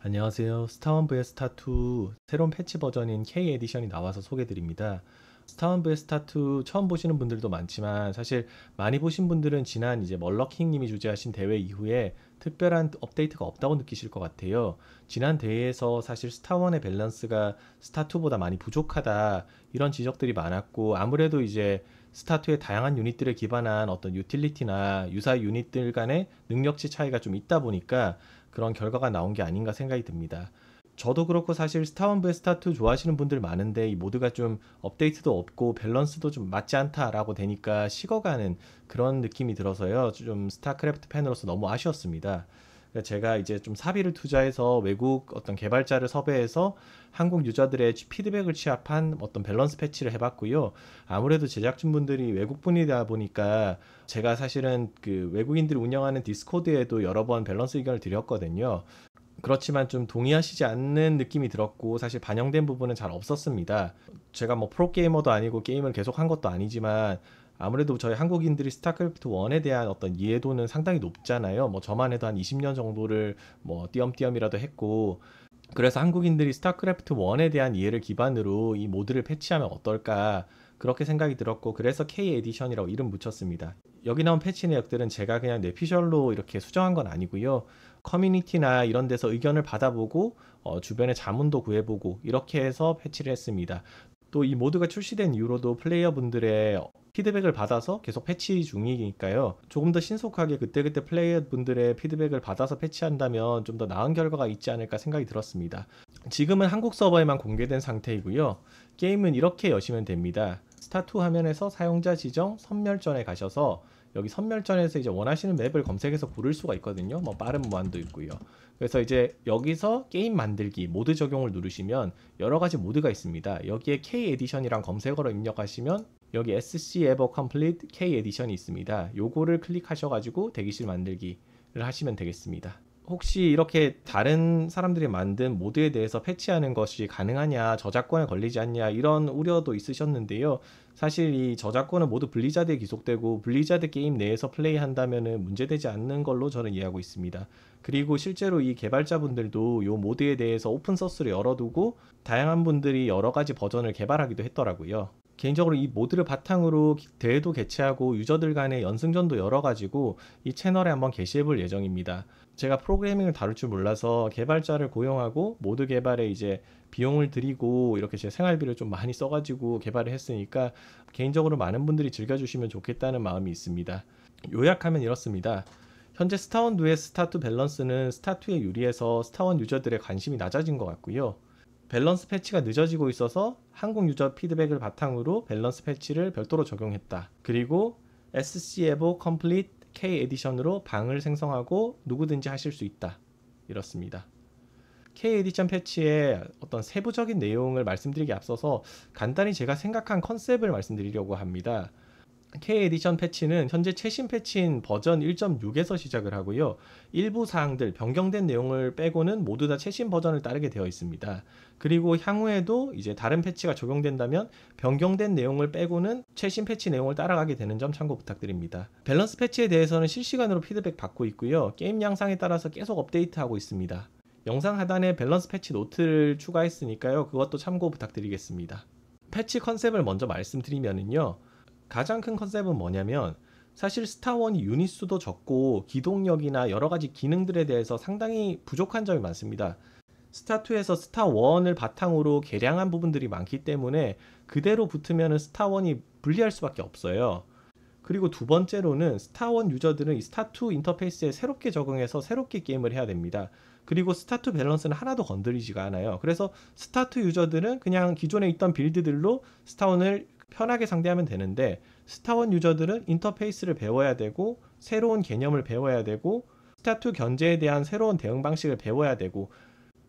안녕하세요. 스타원 vs 스타2 새로운 패치 버전인 K 에디션이 나와서 소개드립니다. 스타원 vs 스타2 처음 보시는 분들도 많지만 사실 많이 보신 분들은 지난 이제 멀러킹 님이 주재하신 대회 이후에 특별한 업데이트가 없다고 느끼실 것 같아요. 지난 대회에서 사실 스타원의 밸런스가 스타2보다 많이 부족하다 이런 지적들이 많았고, 아무래도 이제 스타2의 다양한 유닛들에 기반한 어떤 유틸리티나 유사 유닛들 간의 능력치 차이가 좀 있다 보니까 그런 결과가 나온 게 아닌가 생각이 듭니다. 저도 그렇고 사실 스타1 vs 스타2 좋아하시는 분들 많은데 이 모드가 좀 업데이트도 없고 밸런스도 좀 맞지 않다라고 되니까 식어가는 그런 느낌이 들어서요. 좀 스타크래프트 팬으로서 너무 아쉬웠습니다. 그러니까 제가 이제 좀 사비를 투자해서 외국 어떤 개발자를 섭외해서 한국 유저들의 피드백을 취합한 어떤 밸런스 패치를 해봤고요. 아무래도 제작진분들이 외국분이다 보니까 제가 사실은 그 외국인들이 운영하는 디스코드에도 여러 번 밸런스 의견을 드렸거든요. 그렇지만 좀 동의하시지 않는 느낌이 들었고, 사실 반영된 부분은 잘 없었습니다. 제가 뭐 프로게이머도 아니고 게임을 계속 한 것도 아니지만 아무래도 저희 한국인들이 스타크래프트 1에 대한 어떤 이해도는 상당히 높잖아요. 뭐 저만 해도 한 20년 정도를 뭐 띄엄띄엄이라도 했고, 그래서 한국인들이 스타크래프트 1에 대한 이해를 기반으로 이 모드를 패치하면 어떨까 그렇게 생각이 들었고, 그래서 K 에디션이라고 이름 붙였습니다. 여기 나온 패치 내역들은 제가 그냥 뇌피셜로 이렇게 수정한 건 아니고요. 커뮤니티나 이런 데서 의견을 받아보고 주변에 자문도 구해보고 이렇게 해서 패치를 했습니다. 또 이 모드가 출시된 이후로도 플레이어분들의 피드백을 받아서 계속 패치 중이니까요. 조금 더 신속하게 그때그때 플레이어분들의 피드백을 받아서 패치한다면 좀 더 나은 결과가 있지 않을까 생각이 들었습니다. 지금은 한국 서버에만 공개된 상태이고요. 게임은 이렇게 여시면 됩니다. 스타2 화면에서 사용자 지정 선멸전에 가셔서 여기 선멸전에서 이제 원하시는 맵을 검색해서 고를 수가 있거든요. 뭐 빠른 무한도 있고요. 그래서 이제 여기서 게임 만들기 모드 적용을 누르시면 여러 가지 모드가 있습니다. 여기에 K 에디션이랑 검색어로 입력하시면 여기 SC Ever Complete K 에디션이 있습니다. 요거를 클릭하셔가지고 대기실 만들기를 하시면 되겠습니다. 혹시 이렇게 다른 사람들이 만든 모드에 대해서 패치하는 것이 가능하냐, 저작권에 걸리지 않냐 이런 우려도 있으셨는데요. 사실 이 저작권은 모두 블리자드에 기속되고 블리자드 게임 내에서 플레이한다면 문제되지 않는 걸로 저는 이해하고 있습니다. 그리고 실제로 이 개발자분들도 이 모드에 대해서 오픈소스를 열어두고 다양한 분들이 여러 가지 버전을 개발하기도 했더라고요. 개인적으로 이 모드를 바탕으로 대회도 개최하고 유저들 간의 연승전도 열어가지고 이 채널에 한번 게시해볼 예정입니다. 제가 프로그래밍을 다룰 줄 몰라서 개발자를 고용하고 모드 개발에 이제 비용을 들이고 이렇게 제 생활비를 좀 많이 써가지고 개발을 했으니까 개인적으로 많은 분들이 즐겨주시면 좋겠다는 마음이 있습니다. 요약하면 이렇습니다. 현재 스타1 vs 스타2 밸런스는 스타2에 유리해서 스타1 유저들의 관심이 낮아진 것 같고요. 밸런스 패치가 늦어지고 있어서 한국 유저 피드백을 바탕으로 밸런스 패치를 별도로 적용했다. 그리고 SC Evo Complete K 에디션으로 방을 생성하고 누구든지 하실 수 있다. 이렇습니다. K 에디션 패치의 어떤 세부적인 내용을 말씀드리기 앞서서 간단히 제가 생각한 컨셉을 말씀드리려고 합니다. K 에디션 패치는 현재 최신 패치인 버전 1.6에서 시작을 하고요. 일부 사항들, 변경된 내용을 빼고는 모두 다 최신 버전을 따르게 되어 있습니다. 그리고 향후에도 이제 다른 패치가 적용된다면 변경된 내용을 빼고는 최신 패치 내용을 따라가게 되는 점 참고 부탁드립니다. 밸런스 패치에 대해서는 실시간으로 피드백 받고 있고요. 게임 양상에 따라서 계속 업데이트하고 있습니다. 영상 하단에 밸런스 패치 노트를 추가했으니까요. 그것도 참고 부탁드리겠습니다. 패치 컨셉을 먼저 말씀드리면요. 가장 큰 컨셉은 뭐냐면 사실 스타1이 유닛 수도 적고 기동력이나 여러 가지 기능들에 대해서 상당히 부족한 점이 많습니다. 스타2에서 스타1을 바탕으로 개량한 부분들이 많기 때문에 그대로 붙으면 스타1이 불리할 수밖에 없어요. 그리고 두 번째로는 스타1 유저들은 이 스타2 인터페이스에 새롭게 적응해서 새롭게 게임을 해야 됩니다. 그리고 스타2 밸런스는 하나도 건드리지가 않아요. 그래서 스타2 유저들은 그냥 기존에 있던 빌드들로 스타1을 편하게 상대하면 되는데 스타1 유저들은 인터페이스를 배워야 되고 새로운 개념을 배워야 되고 스타2 견제에 대한 새로운 대응 방식을 배워야 되고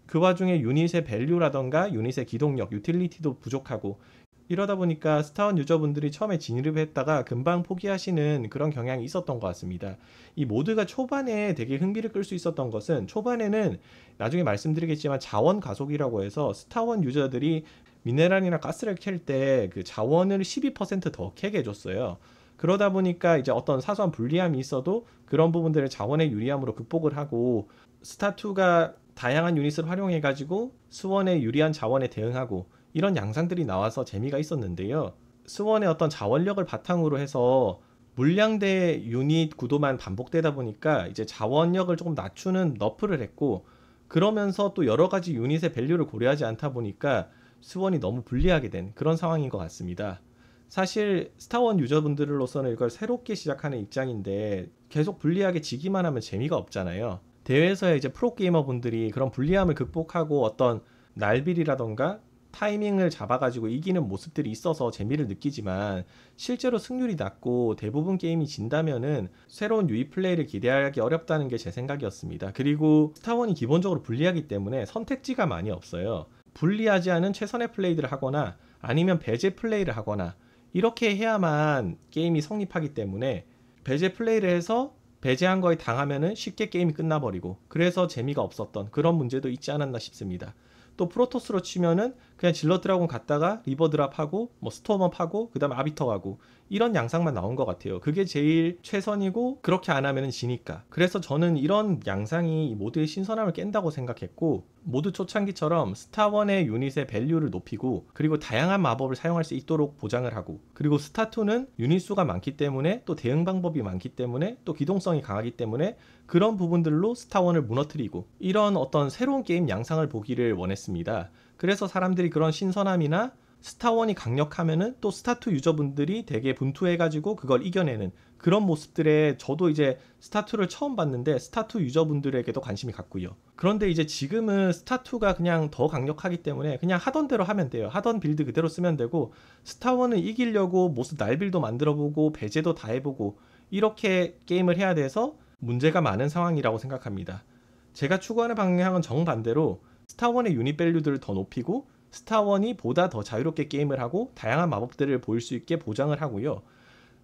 그 와중에 유닛의 밸류라던가 유닛의 기동력, 유틸리티도 부족하고 이러다 보니까 스타1 유저분들이 처음에 진입했다가 금방 포기하시는 그런 경향이 있었던 것 같습니다. 이 모드가 초반에 되게 흥미를 끌 수 있었던 것은 초반에는 나중에 말씀드리겠지만 자원 가속이라고 해서 스타1 유저들이 미네랄이나 가스를 캘 때 그 자원을 12%더 캐게 해줬어요. 그러다 보니까 이제 어떤 사소한 불리함이 있어도 그런 부분들을 자원의 유리함으로 극복을 하고 스타2가 다양한 유닛을 활용해 가지고 스원의 유리한 자원에 대응하고 이런 양상들이 나와서 재미가 있었는데요. 스원의 어떤 자원력을 바탕으로 해서 물량 대 유닛 구도만 반복되다 보니까 이제 자원력을 조금 낮추는 너프를 했고, 그러면서 또 여러 가지 유닛의 밸류를 고려하지 않다 보니까 스원이 너무 불리하게 된 그런 상황인 것 같습니다. 사실 스타원 유저분들로서는 이걸 새롭게 시작하는 입장인데 계속 불리하게 지기만 하면 재미가 없잖아요. 대회에서의 이제 프로게이머 분들이 그런 불리함을 극복하고 어떤 날빌이라던가 타이밍을 잡아가지고 이기는 모습들이 있어서 재미를 느끼지만, 실제로 승률이 낮고 대부분 게임이 진다면은 새로운 유입 플레이를 기대하기 어렵다는 게 제 생각이었습니다. 그리고 스타원이 기본적으로 불리하기 때문에 선택지가 많이 없어요. 불리하지 않은 최선의 플레이들을 하거나 아니면 배제 플레이를 하거나 이렇게 해야만 게임이 성립하기 때문에, 배제 플레이를 해서 배제한 거에 당하면은 쉽게 게임이 끝나버리고 그래서 재미가 없었던 그런 문제도 있지 않았나 싶습니다. 또 프로토스로 치면은 그냥 질러 드라곤 갔다가 리버 드랍하고 뭐 스톰업 하고 그 다음에 아비터 가고 이런 양상만 나온 것 같아요. 그게 제일 최선이고 그렇게 안 하면은 지니까. 그래서 저는 이런 양상이 모두의 신선함을 깬다고 생각했고, 모두 초창기처럼 스타1의 유닛의 밸류를 높이고 그리고 다양한 마법을 사용할 수 있도록 보장을 하고, 그리고 스타2는 유닛 수가 많기 때문에 또 대응 방법이 많기 때문에 또 기동성이 강하기 때문에 그런 부분들로 스타1을 무너뜨리고 이런 어떤 새로운 게임 양상을 보기를 원했습니다. 그래서 사람들이 그런 신선함이나 스타1이 강력하면은 또 스타2 유저분들이 되게 분투해가지고 그걸 이겨내는 그런 모습들에 저도 이제 스타2를 처음 봤는데 스타2 유저분들에게도 관심이 갔고요. 그런데 이제 지금은 스타2가 그냥 더 강력하기 때문에 그냥 하던 대로 하면 돼요. 하던 빌드 그대로 쓰면 되고, 스타1은 이기려고 모습 날빌도 만들어보고 배제도 다 해보고 이렇게 게임을 해야 돼서 문제가 많은 상황이라고 생각합니다. 제가 추구하는 방향은 정반대로 스타1의 유닛 밸류들을 더 높이고 스타1이 보다 더 자유롭게 게임을 하고 다양한 마법들을 보일 수 있게 보장을 하고요.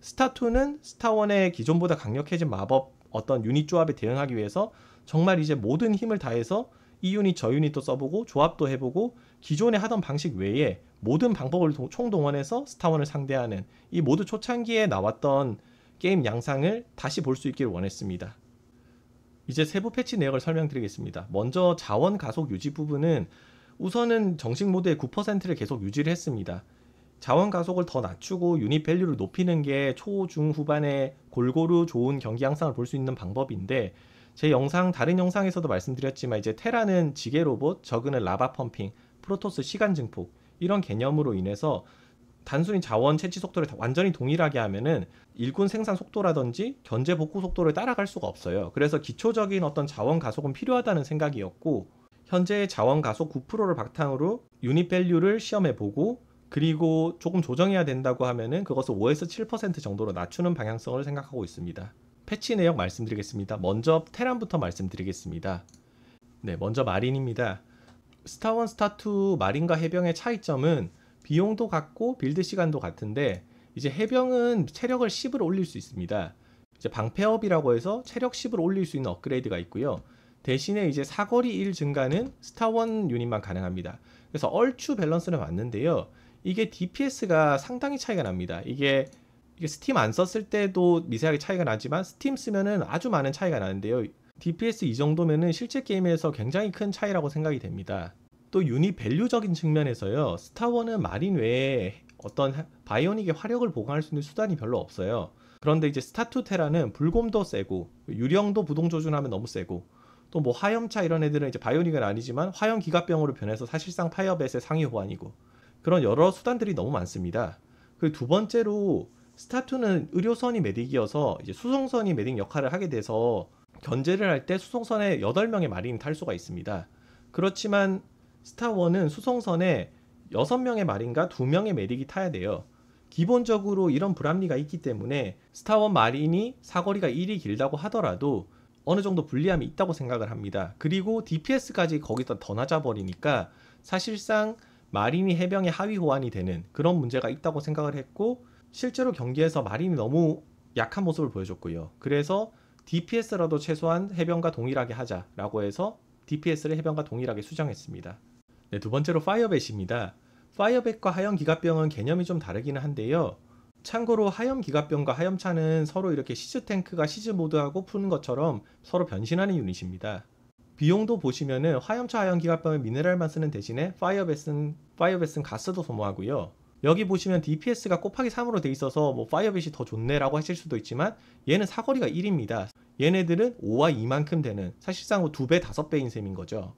스타2는 스타1의 기존보다 강력해진 마법 어떤 유닛 조합에 대응하기 위해서 정말 이제 모든 힘을 다해서 이 유닛 저 유닛도 써보고 조합도 해보고 기존에 하던 방식 외에 모든 방법을 총동원해서 스타1을 상대하는 이 모두 초창기에 나왔던 게임 양상을 다시 볼 수 있기를 원했습니다. 이제 세부 패치 내역을 설명드리겠습니다. 먼저 자원 가속 유지 부분은 우선은 정식 모드의 9%를 계속 유지를 했습니다. 자원 가속을 더 낮추고 유닛 밸류를 높이는 게 초, 중, 후반에 골고루 좋은 경기 양상을 볼 수 있는 방법인데, 제 영상 다른 영상에서도 말씀드렸지만 이제 테라는 지게 로봇, 저그는 라바 펌핑, 프로토스 시간 증폭 이런 개념으로 인해서 단순히 자원 채취 속도를 완전히 동일하게 하면은 일꾼 생산 속도라든지 견제 복구 속도를 따라갈 수가 없어요. 그래서 기초적인 어떤 자원 가속은 필요하다는 생각이었고, 현재의 자원 가속 9%를 바탕으로 유닛 밸류를 시험해보고 그리고 조금 조정해야 된다고 하면은 그것을 5에서 7% 정도로 낮추는 방향성을 생각하고 있습니다. 패치 내역 말씀드리겠습니다. 먼저 테란부터 말씀드리겠습니다. 네, 먼저 마린입니다. 스타1, 스타2 마린과 해병의 차이점은 비용도 같고 빌드 시간도 같은데, 이제 해병은 체력을 10을 올릴 수 있습니다. 이제 방패업이라고 해서 체력 10을 올릴 수 있는 업그레이드가 있고요. 대신에 이제 사거리 1 증가는 스타1 유닛만 가능합니다. 그래서 얼추 밸런스는 맞는데요. 이게 DPS가 상당히 차이가 납니다. 이게 스팀 안 썼을 때도 미세하게 차이가 나지만 스팀 쓰면은 아주 많은 차이가 나는데요. DPS 이 정도면은 실제 게임에서 굉장히 큰 차이라고 생각이 됩니다. 또 유닛 밸류적인 측면에서요. 스타1은 마린 외에 어떤 바이오닉의 화력을 보강할 수 있는 수단이 별로 없어요. 그런데 이제 스타2 테라는 불곰도 세고 유령도 부동 조준하면 너무 세고, 또 뭐 화염차 이런 애들은 이제 바이오닉은 아니지만 화염 기갑병으로 변해서 사실상 파이어벳의 상위 호환이고, 그런 여러 수단들이 너무 많습니다. 그리고 두 번째로 스타2는 의료선이 메딕이어서 이제 수송선이 메딕 역할을 하게 돼서 견제를 할 때 수송선에 8명의 마린이 탈 수가 있습니다. 그렇지만 스타1은 수송선에 6명의 마린과 2명의 메딕이 타야 돼요. 기본적으로 이런 불합리가 있기 때문에 스타1 마린이 사거리가 1이 길다고 하더라도 어느 정도 불리함이 있다고 생각을 합니다. 그리고 DPS까지 거기다 더 낮아버리니까 사실상 마린이 해병의 하위 호환이 되는 그런 문제가 있다고 생각을 했고, 실제로 경기에서 마린이 너무 약한 모습을 보여줬고요. 그래서 DPS라도 최소한 해병과 동일하게 하자라고 해서 DPS를 해병과 동일하게 수정했습니다. 네, 두 번째로 파이어벳입니다. 파이어벳과 하염 기갑병은 개념이 좀 다르기는 한데요. 참고로 하염 기갑병과 하염차는 서로 이렇게 시즈 탱크가 시즈 모드하고 푸는 것처럼 서로 변신하는 유닛입니다. 비용도 보시면은 화염차 하연기갑병에 미네랄만 쓰는 대신에 파이어벳은 가스도 소모하고요. 여기 보시면 DPS가 곱하기 3으로 돼 있어서 뭐 파이어벳이 더 좋네라고 하실 수도 있지만 얘는 사거리가 1입니다. 얘네들은 5와 2만큼 되는 사실상 2배, 5배인 셈인 거죠.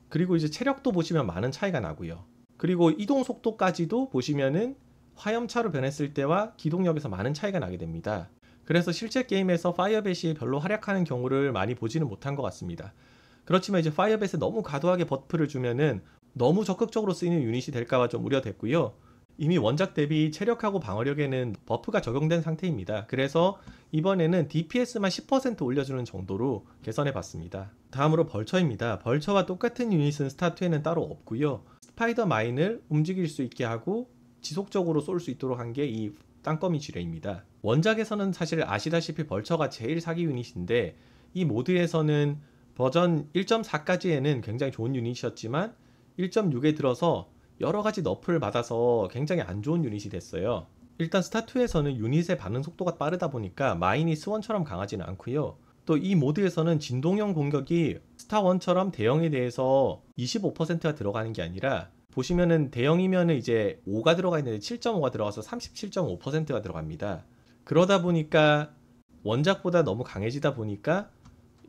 그리고 이제 체력도 보시면 많은 차이가 나고요. 그리고 이동 속도까지도 보시면은 화염차로 변했을 때와 기동력에서 많은 차이가 나게 됩니다. 그래서 실제 게임에서 파이어벳이 별로 활약하는 경우를 많이 보지는 못한 것 같습니다. 그렇지만 이제 파이어벳에 너무 과도하게 버프를 주면은 너무 적극적으로 쓰이는 유닛이 될까봐 좀 우려됐고요. 이미 원작 대비 체력하고 방어력에는 버프가 적용된 상태입니다. 그래서 이번에는 DPS만 10% 올려주는 정도로 개선해 봤습니다. 다음으로 벌처입니다. 벌처와 똑같은 유닛은 스타2에는 따로 없고요. 스파이더 마인을 움직일 수 있게 하고 지속적으로 쏠 수 있도록 한 게 이 땅거미 지뢰입니다. 원작에서는 사실 아시다시피 벌처가 제일 사기 유닛인데 이 모드에서는 버전 1.4까지에는 굉장히 좋은 유닛이었지만 1.6에 들어서 여러가지 너프를 받아서 굉장히 안 좋은 유닛이 됐어요. 일단 스타2에서는 유닛의 반응 속도가 빠르다 보니까 마인이 스원처럼 강하지는 않고요. 또 이 모드에서는 진동형 공격이 스타1처럼 대형에 대해서 25%가 들어가는 게 아니라 보시면은 대형이면은 이제 5가 들어가 있는데 7.5가 들어가서 37.5%가 들어갑니다. 그러다 보니까 원작보다 너무 강해지다 보니까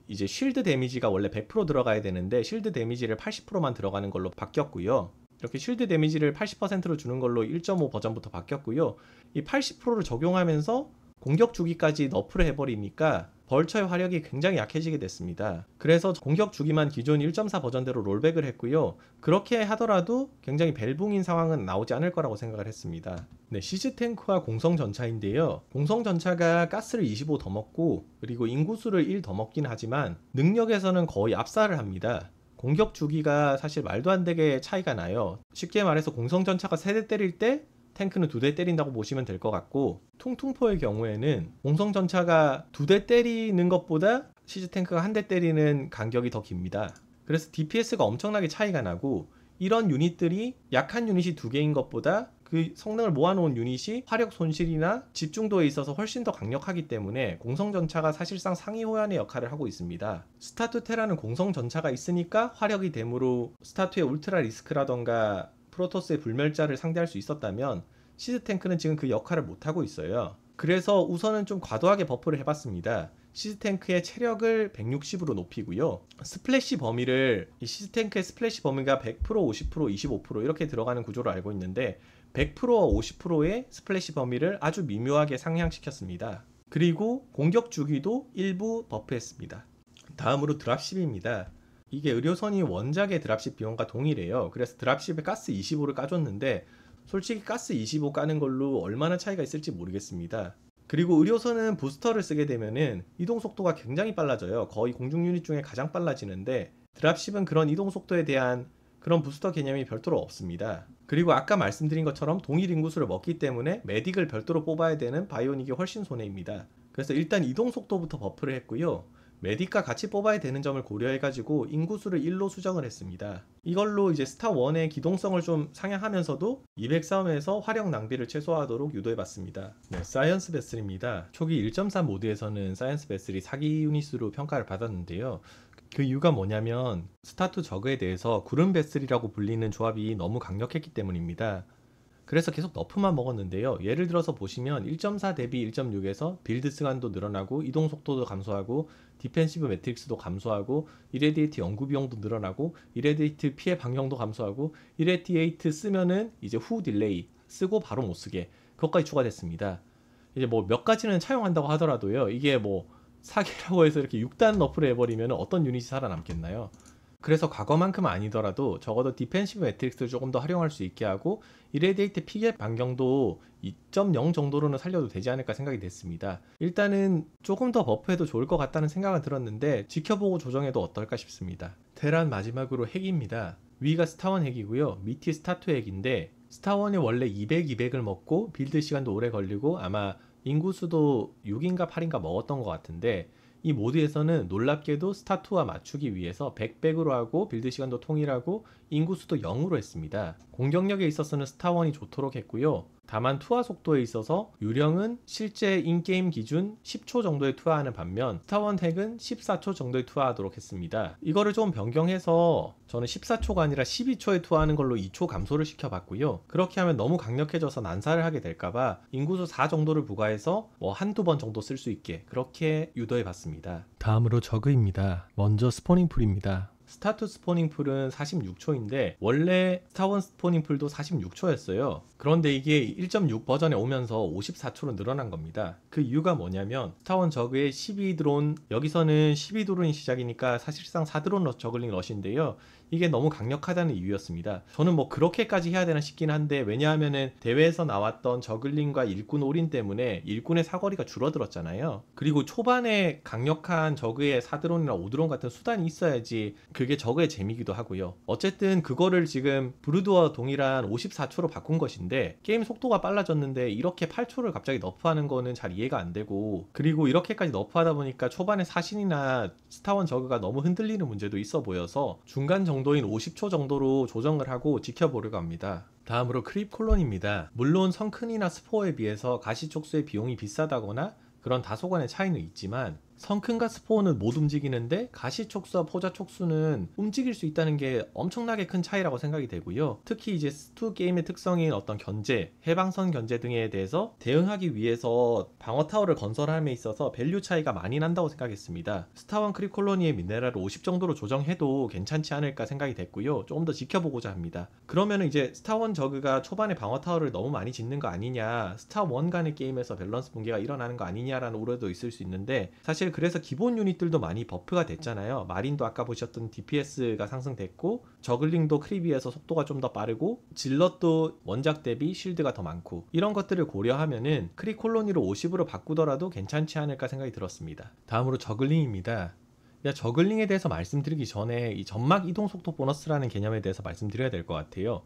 이제 쉴드 데미지가 원래 100% 들어가야 되는데 쉴드 데미지를 80%만 들어가는 걸로 바뀌었고요. 이렇게 쉴드 데미지를 80%로 주는 걸로 1.5 버전부터 바뀌었고요. 이 80%를 적용하면서 공격 주기까지 너프를 해버리니까 벌처의 화력이 굉장히 약해지게 됐습니다. 그래서 공격 주기만 기존 1.4 버전대로 롤백을 했고요. 그렇게 하더라도 굉장히 벨붕인 상황은 나오지 않을 거라고 생각을 했습니다. 네, 시즈 탱크와 공성 전차인데요. 공성 전차가 가스를 25 더 먹고 그리고 인구수를 1 더 먹긴 하지만 능력에서는 거의 압살을 합니다. 공격 주기가 사실 말도 안 되게 차이가 나요. 쉽게 말해서 공성 전차가 3대 때릴 때 탱크는 2대 때린다고 보시면 될 것 같고, 퉁퉁포의 경우에는 공성 전차가 2대 때리는 것보다 시즈 탱크가 1대 때리는 간격이 더 깁니다. 그래서 DPS가 엄청나게 차이가 나고, 이런 유닛들이 약한 유닛이 2개인 것보다 그 성능을 모아놓은 유닛이 화력 손실이나 집중도에 있어서 훨씬 더 강력하기 때문에 공성 전차가 사실상 상위 호연의 역할을 하고 있습니다. 스타2 테라는 공성 전차가 있으니까 화력이 되므로 스타2의 울트라 리스크라던가 프로토스의 불멸자를 상대할 수 있었다면 시즈 탱크는 지금 그 역할을 못하고 있어요. 그래서 우선은 좀 과도하게 버프를 해봤습니다. 시즈 탱크의 체력을 160으로 높이고요. 스플래시 범위를, 이 시즈 탱크의 스플래시 범위가 100%, 50%, 25% 이렇게 들어가는 구조로 알고 있는데 100%와 50%의 스플래시 범위를 아주 미묘하게 상향시켰습니다. 그리고 공격 주기도 일부 버프했습니다. 다음으로 드랍십입니다. 이게 의료선이 원작의 드랍십 비용과 동일해요. 그래서 드랍십에 가스 25를 까줬는데 솔직히 가스 25 까는 걸로 얼마나 차이가 있을지 모르겠습니다. 그리고 의료선은 부스터를 쓰게 되면은 이동 속도가 굉장히 빨라져요. 거의 공중 유닛 중에 가장 빨라지는데 드랍십은 그런 이동 속도에 대한 그런 부스터 개념이 별도로 없습니다. 그리고 아까 말씀드린 것처럼 동일 인구수를 먹기 때문에 메딕을 별도로 뽑아야 되는 바이오닉이 훨씬 손해입니다. 그래서 일단 이동 속도부터 버프를 했고요. 메딕과 같이 뽑아야 되는 점을 고려해가지고 인구수를 1로 수정을 했습니다. 이걸로 이제 스타1의 기동성을 좀 상향하면서도 200 싸움에서 화력 낭비를 최소화하도록 유도해봤습니다. 네, 사이언스 베슬입니다. 초기 1.3 모드에서는 사이언스 베슬이 사기 유닛으로 평가를 받았는데요. 그 이유가 뭐냐면 스타2 저그에 대해서 구름 베슬이라고 불리는 조합이 너무 강력했기 때문입니다. 그래서 계속 너프만 먹었는데요. 예를 들어서 보시면 1.4 대비 1.6에서 빌드 시간도 늘어나고 이동 속도도 감소하고 디펜시브 매트릭스도 감소하고 이레디에이트 연구 비용도 늘어나고 이레디에이트 피해 방향도 감소하고 이레디에이트 쓰면은 이제 후 딜레이 쓰고 바로 못 쓰게 그것까지 추가됐습니다. 이제 뭐 몇 가지는 차용한다고 하더라도요. 이게 뭐 사기라고 해서 이렇게 6단 너프를 해버리면 어떤 유닛이 살아남겠나요? 그래서 과거만큼 아니더라도 적어도 디펜시브 매트릭스를 조금 더 활용할 수 있게 하고 이레디에이트 피해 반경도 2.0 정도로는 살려도 되지 않을까 생각이 됐습니다. 일단은 조금 더 버프해도 좋을 것 같다는 생각은 들었는데 지켜보고 조정해도 어떨까 싶습니다. 테란 마지막으로 핵입니다. 위가 스타1 핵이고요. 밑이 스타2 핵인데 스타1이 원래 200, 200을 먹고 빌드 시간도 오래 걸리고 아마 인구수도 6인가 8인가 먹었던 것 같은데 이 모드에서는 놀랍게도 스타2와 맞추기 위해서 100으로 하고 빌드 시간도 통일하고 인구수도 0으로 했습니다. 공격력에 있어서는 스타1이 좋도록 했고요. 다만 투하 속도에 있어서 유령은 실제 인게임 기준 10초 정도에 투하하는 반면 스타원 핵은 14초 정도에 투하하도록 했습니다. 이거를 좀 변경해서 저는 14초가 아니라 12초에 투하하는 걸로 2초 감소를 시켜봤고요. 그렇게 하면 너무 강력해져서 난사를 하게 될까봐 인구수 4 정도를 부과해서 뭐 한두 번 정도 쓸 수 있게 그렇게 유도해봤습니다. 다음으로 저그입니다. 먼저 스포닝풀입니다. 스타투 스포닝풀은 46초인데 원래 스타원 스포닝풀도 46초였어요. 그런데 이게 1.6 버전에 오면서 54초로 늘어난 겁니다. 그 이유가 뭐냐면 스타원 저그의 12드론, 여기서는 12드론이 시작이니까 사실상 4드론 저글링 러시인데요. 이게 너무 강력하다는 이유였습니다. 저는 뭐 그렇게까지 해야 되나 싶긴 한데, 왜냐하면은 대회에서 나왔던 저글링과 일꾼 올인 때문에 일꾼의 사거리가 줄어들었잖아요. 그리고 초반에 강력한 저그의 4드론이나 5드론 같은 수단이 있어야지 그게 저그의 재미기도 하고요. 어쨌든 그거를 지금 브루드와 동일한 54초로 바꾼 것인데 게임 속도가 빨라졌는데 이렇게 8초를 갑자기 너프하는 거는 잘 이해가 안 되고, 그리고 이렇게까지 너프하다 보니까 초반에 사신이나 스타원 저그가 너무 흔들리는 문제도 있어 보여서 중간 정도인 50초 정도로 조정을 하고 지켜보려고 합니다. 다음으로 크립 콜론입니다. 물론 성큰이나 스포어에 비해서 가시촉수의 비용이 비싸다거나 그런 다소간의 차이는 있지만 성큰과 스포어는 못 움직이는데 가시촉수와 포자촉수는 움직일 수 있다는 게 엄청나게 큰 차이라고 생각이 되고요. 특히 이제 스투 게임의 특성인 어떤 견제, 해방선 견제 등에 대해서 대응하기 위해서 방어타워를 건설함에 있어서 밸류 차이가 많이 난다고 생각했습니다. 스타원 크립 콜로니의 미네랄을 50 정도로 조정해도 괜찮지 않을까 생각이 됐고요. 조금 더 지켜보고자 합니다. 그러면 이제 스타원 저그가 초반에 방어타워를 너무 많이 짓는 거 아니냐, 스타1 간의 게임에서 밸런스 붕괴가 일어나는 거 아니냐라는 우려도 있을 수 있는데, 사실 그래서 기본 유닛들도 많이 버프가 됐잖아요. 마린도 아까 보셨던 DPS가 상승됐고, 저글링도 크리비에서 속도가 좀 더 빠르고, 질럿도 원작 대비 쉴드가 더 많고, 이런 것들을 고려하면은 크리 콜로니로 50으로 바꾸더라도 괜찮지 않을까 생각이 들었습니다. 다음으로 저글링입니다. 저글링에 대해서 말씀드리기 전에 이 점막 이동 속도 보너스라는 개념에 대해서 말씀드려야 될 것 같아요.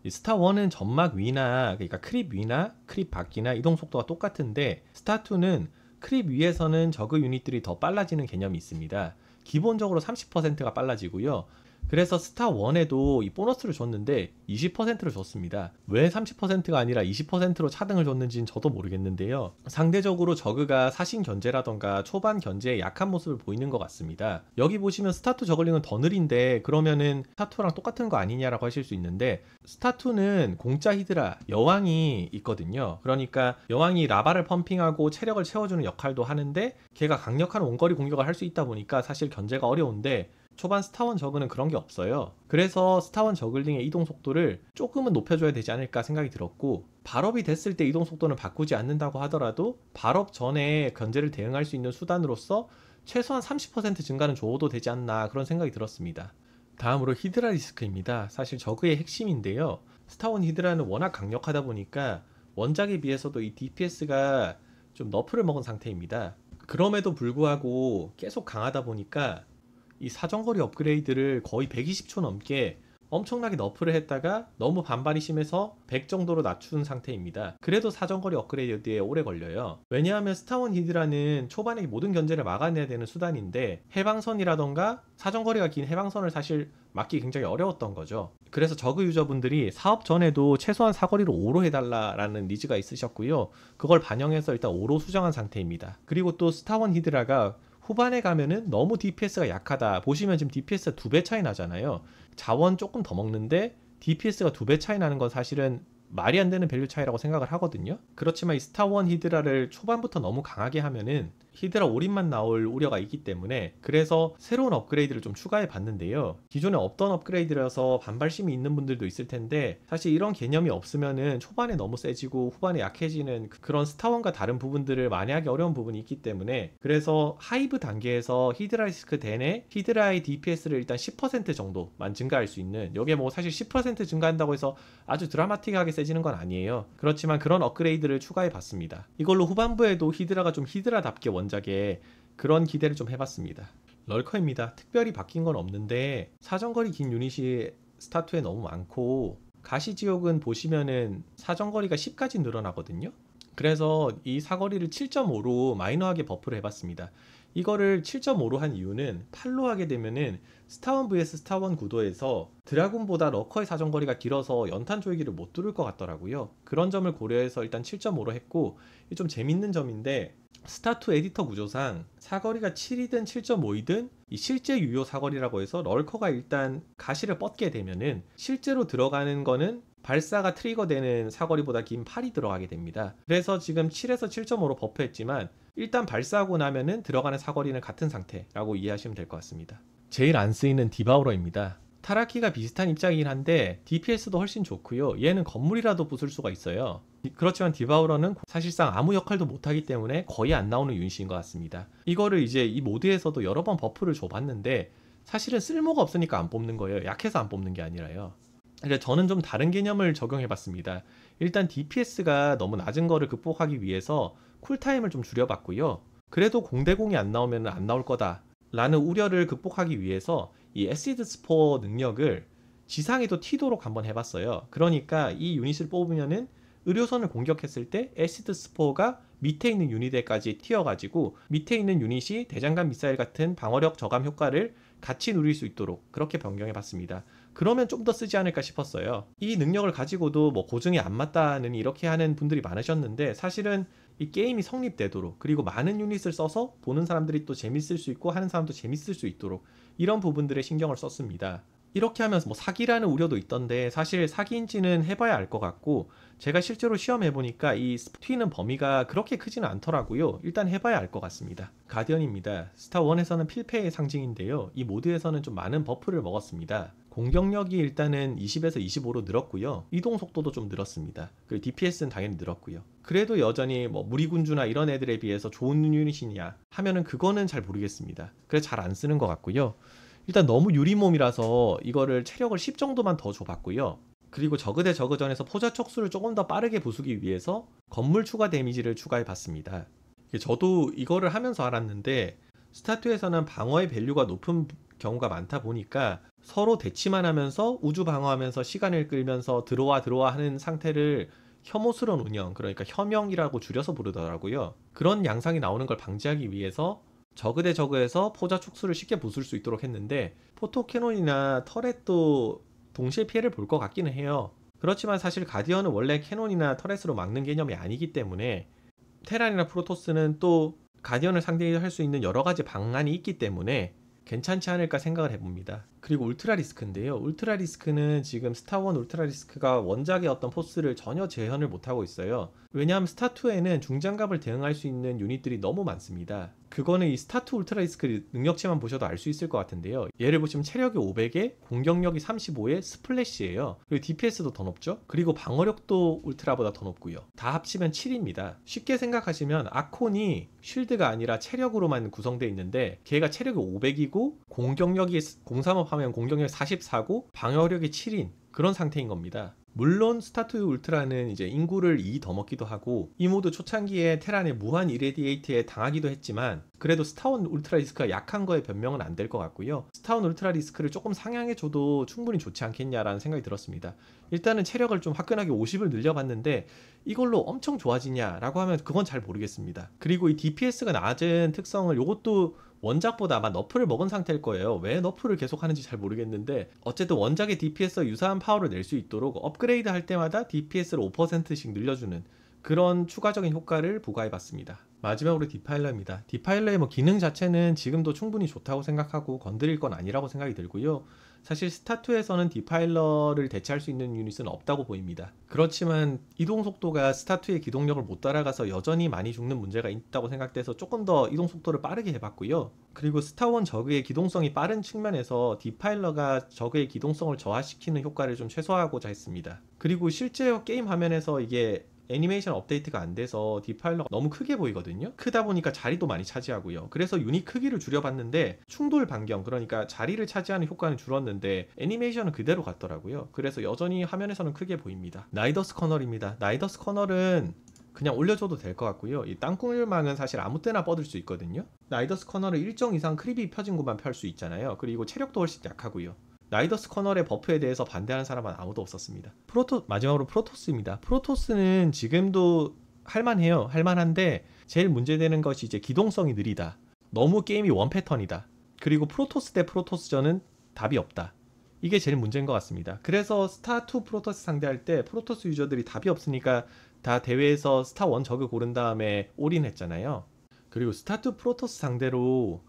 스타1은 점막 위나, 그러니까 크립 위나 크립 밖이나 이동 속도가 똑같은데, 스타2는 크립 위에서는 저그 유닛들이 더 빨라지는 개념이 있습니다. 기본적으로 30%가 빨라지고요. 그래서 스타1에도 이 보너스를 줬는데 20%를 줬습니다. 왜 30%가 아니라 20%로 차등을 줬는지는 저도 모르겠는데요. 상대적으로 저그가 사신 견제라던가 초반 견제에 약한 모습을 보이는 것 같습니다. 여기 보시면 스타2 저글링은 더 느린데 그러면은 스타2랑 똑같은 거 아니냐라고 하실 수 있는데, 스타2는 공짜 히드라 여왕이 있거든요. 그러니까 여왕이 라바를 펌핑하고 체력을 채워주는 역할도 하는데, 걔가 강력한 원거리 공격을 할 수 있다 보니까 사실 견제가 어려운데, 초반 스타1 저그는 그런 게 없어요. 그래서 스타1 저글링의 이동 속도를 조금은 높여줘야 되지 않을까 생각이 들었고, 발업이 됐을 때 이동 속도는 바꾸지 않는다고 하더라도 발업 전에 견제를 대응할 수 있는 수단으로서 최소한 30% 증가는 줘도 되지 않나, 그런 생각이 들었습니다. 다음으로 히드라 리스크입니다. 사실 저그의 핵심인데요. 스타1 히드라는 워낙 강력하다 보니까 원작에 비해서도 이 DPS가 좀 너프를 먹은 상태입니다. 그럼에도 불구하고 계속 강하다 보니까 이 사정거리 업그레이드를 거의 120초 넘게 엄청나게 너프를 했다가 너무 반발이 심해서 100 정도로 낮춘 상태입니다. 그래도 사정거리 업그레이드에 오래 걸려요. 왜냐하면 스타1 히드라는 초반에 모든 견제를 막아내야 되는 수단인데, 해방선이라던가 사정거리가 긴 해방선을 사실 막기 굉장히 어려웠던 거죠. 그래서 저그 유저분들이 사업 전에도 최소한 사거리를 5로 해달라라는 니즈가 있으셨고요. 그걸 반영해서 일단 5로 수정한 상태입니다. 그리고 또 스타1 히드라가 후반에 가면은 너무 DPS가 약하다. 보시면 지금 DPS가 2배 차이 나잖아요. 자원 조금 더 먹는데 DPS가 2배 차이 나는 건 사실은 말이 안 되는 밸류 차이라고 생각을 하거든요. 그렇지만 이 스타1 히드라를 초반부터 너무 강하게 하면은 히드라 올인만 나올 우려가 있기 때문에, 그래서 새로운 업그레이드를 좀 추가해 봤는데요. 기존에 없던 업그레이드라서 반발심이 있는 분들도 있을 텐데, 사실 이런 개념이 없으면은 초반에 너무 세지고 후반에 약해지는 그런 스타1과 다른 부분들을 만회하기 어려운 부분이 있기 때문에, 그래서 하이브 단계에서 히드라 리스크 대내 히드라의 DPS를 일단 10% 정도만 증가할 수 있는, 이게 뭐 사실 10% 증가한다고 해서 아주 드라마틱하게 세지는 건 아니에요. 그렇지만 그런 업그레이드를 추가해 봤습니다. 이걸로 후반부에도 히드라가 좀 히드라답게 원작에 그런 기대를 좀 해봤습니다. 럴커입니다. 특별히 바뀐 건 없는데 사정거리 긴 유닛이 스타2에 너무 많고, 가시지옥은 보시면은 사정거리가 10까지 늘어나거든요. 그래서 이 사거리를 7.5로 마이너하게 버프를 해봤습니다. 이거를 7.5로 한 이유는 8로 하게 되면은 스타1 vs 스타1 구도에서 드라군보다 러커의 사정거리가 길어서 연탄 조이기를 못 뚫을 것 같더라고요. 그런 점을 고려해서 일단 7.5로 했고, 이게 좀 재밌는 점인데 스타2 에디터 구조상 사거리가 7이든 7.5이든 이 실제 유효 사거리라고 해서 럴커가 일단 가시를 뻗게 되면은 실제로 들어가는 거는 발사가 트리거되는 사거리보다 긴 8이 들어가게 됩니다. 그래서 지금 7에서 7.5로 버프했지만 일단 발사하고 나면은 들어가는 사거리는 같은 상태라고 이해하시면 될 것 같습니다. 제일 안 쓰이는 디바우러입니다. 타라키가 비슷한 입장이긴 한데 DPS도 훨씬 좋고요. 얘는 건물이라도 부술 수가 있어요. 그렇지만 디바우러는 사실상 아무 역할도 못하기 때문에 거의 안 나오는 유닛인 것 같습니다. 이거를 이제 이 모드에서도 여러 번 버프를 줘봤는데 사실은 쓸모가 없으니까 안 뽑는 거예요. 약해서 안 뽑는 게 아니라요. 그래서 저는 좀 다른 개념을 적용해봤습니다. 일단 DPS가 너무 낮은 거를 극복하기 위해서 쿨타임을 좀 줄여봤고요. 그래도 공대공이 안 나오면 안 나올 거다 라는 우려를 극복하기 위해서 이 애시드 스포 능력을 지상에도 튀도록 한번 해봤어요. 그러니까 이 유닛을 뽑으면은 의료선을 공격했을 때 애시드 스포가 밑에 있는 유닛에까지 튀어가지고 밑에 있는 유닛이 대장간 미사일 같은 방어력 저감 효과를 같이 누릴 수 있도록 그렇게 변경해봤습니다. 그러면 좀 더 쓰지 않을까 싶었어요. 이 능력을 가지고도 뭐 고증이 안 맞다는 이렇게 하는 분들이 많으셨는데 사실은 이 게임이 성립되도록 그리고 많은 유닛을 써서 보는 사람들이 또 재밌을 수 있고 하는 사람도 재밌을 수 있도록 이런 부분들에 신경을 썼습니다. 이렇게 하면서 뭐 사기라는 우려도 있던데 사실 사기인지는 해봐야 알 것 같고 제가 실제로 시험해보니까 이 튀는 범위가 그렇게 크지는 않더라고요. 일단 해봐야 알 것 같습니다. 가디언입니다. 스타1에서는 필패의 상징인데요. 이 모드에서는 좀 많은 버프를 먹었습니다. 공격력이 일단은 20에서 25로 늘었고요. 이동 속도도 좀 늘었습니다. 그리고 DPS는 당연히 늘었고요. 그래도 여전히 뭐 무리군주나 이런 애들에 비해서 좋은 유닛이냐 하면은 그거는 잘 모르겠습니다. 그래서 잘 안 쓰는 것 같고요. 일단 너무 유리몸이라서 이거를 체력을 10 정도만 더 줘봤고요. 그리고 저그 대 저그전에서 포자 척수를 조금 더 빠르게 부수기 위해서 건물 추가 데미지를 추가해봤습니다. 저도 이거를 하면서 알았는데 스타2에서는 방어의 밸류가 높은 경우가 많다 보니까 서로 대치만 하면서 우주 방어하면서 시간을 끌면서 들어와 하는 상태를 혐오스러운 운영, 그러니까 혐영이라고 줄여서 부르더라고요. 그런 양상이 나오는 걸 방지하기 위해서 저그 대 저그에서 포자 촉수를 쉽게 부술 수 있도록 했는데 포토캐논이나 터렛도 동시에 피해를 볼 것 같기는 해요. 그렇지만 사실 가디언은 원래 캐논이나 터렛으로 막는 개념이 아니기 때문에 테란이나 프로토스는 또 가디언을 상대할 수 있는 여러 가지 방안이 있기 때문에 괜찮지 않을까 생각을 해봅니다. 그리고 울트라 리스크인데요. 울트라 리스크는 지금 스타1 울트라 리스크가 원작의 어떤 포스를 전혀 재현을 못하고 있어요. 왜냐하면 스타2에는 중장갑을 대응할 수 있는 유닛들이 너무 많습니다. 그거는 이 스타2 울트라 리스크 능력치만 보셔도 알 수 있을 것 같은데요. 얘를 보시면 체력이 500에 공격력이 35에 스플래시예요. 그리고 DPS도 더 높죠. 그리고 방어력도 울트라보다 더 높고요. 다 합치면 7입니다. 쉽게 생각하시면 아콘이 쉴드가 아니라 체력으로만 구성되어 있는데 걔가 체력이 500이고 공격력이 035 하면 공격력이 44고 방어력이 7인 그런 상태인 겁니다. 물론 스타2 울트라는 이제 인구를 2 더 먹기도 하고 이 모드 초창기에 테란의 무한 이레디에이트에 당하기도 했지만 그래도 스타1 울트라 리스크가 약한 거에 변명은 안 될 것 같고요. 스타1 울트라 리스크를 조금 상향해줘도 충분히 좋지 않겠냐라는 생각이 들었습니다. 일단은 체력을 좀 화끈하게 50을 늘려봤는데 이걸로 엄청 좋아지냐라고 하면 그건 잘 모르겠습니다. 그리고 이 DPS가 낮은 특성을 이것도 원작보다 아마 너프를 먹은 상태일 거예요. 왜 너프를 계속 하는지 잘 모르겠는데 어쨌든 원작의 DPS와 유사한 파워를 낼 수 있도록 업그레이드 할 때마다 DPS를 5%씩 늘려주는 그런 추가적인 효과를 부과해봤습니다. 마지막으로 디파일러입니다. 디파일러의 뭐 기능 자체는 지금도 충분히 좋다고 생각하고 건드릴 건 아니라고 생각이 들고요. 사실 스타2에서는 디파일러를 대체할 수 있는 유닛은 없다고 보입니다. 그렇지만 이동 속도가 스타2의 기동력을 못 따라가서 여전히 많이 죽는 문제가 있다고 생각돼서 조금 더 이동 속도를 빠르게 해봤고요. 그리고 스타1 저그의 기동성이 빠른 측면에서 디파일러가 저그의 기동성을 저하시키는 효과를 좀 최소화하고자 했습니다. 그리고 실제 게임 화면에서 이게 애니메이션 업데이트가 안 돼서 디파일러가 너무 크게 보이거든요. 크다 보니까 자리도 많이 차지하고요. 그래서 유닛 크기를 줄여봤는데 충돌 반경, 그러니까 자리를 차지하는 효과는 줄었는데 애니메이션은 그대로 갔더라고요. 그래서 여전히 화면에서는 크게 보입니다. 나이더스 커널입니다. 나이더스 커널은 그냥 올려줘도 될 것 같고요. 이 땅굴망은 사실 아무 때나 뻗을 수 있거든요. 나이더스 커널은 일정 이상 크립이 펴진 곳만 펼 수 있잖아요. 그리고 체력도 훨씬 약하고요. 나이더스 커널의 버프에 대해서 반대하는 사람은 아무도 없었습니다. 마지막으로 프로토스입니다. 프로토스는 지금도 할만해요. 할만한데 제일 문제되는 것이 이제 기동성이 느리다. 너무 게임이 원 패턴이다. 그리고 프로토스 대 프로토스전은 답이 없다. 이게 제일 문제인 것 같습니다. 그래서 스타2 프로토스 상대할 때 프로토스 유저들이 답이 없으니까 다 대회에서 스타1 저그 고른 다음에 올인했잖아요. 그리고 스타2 프로토스 상대로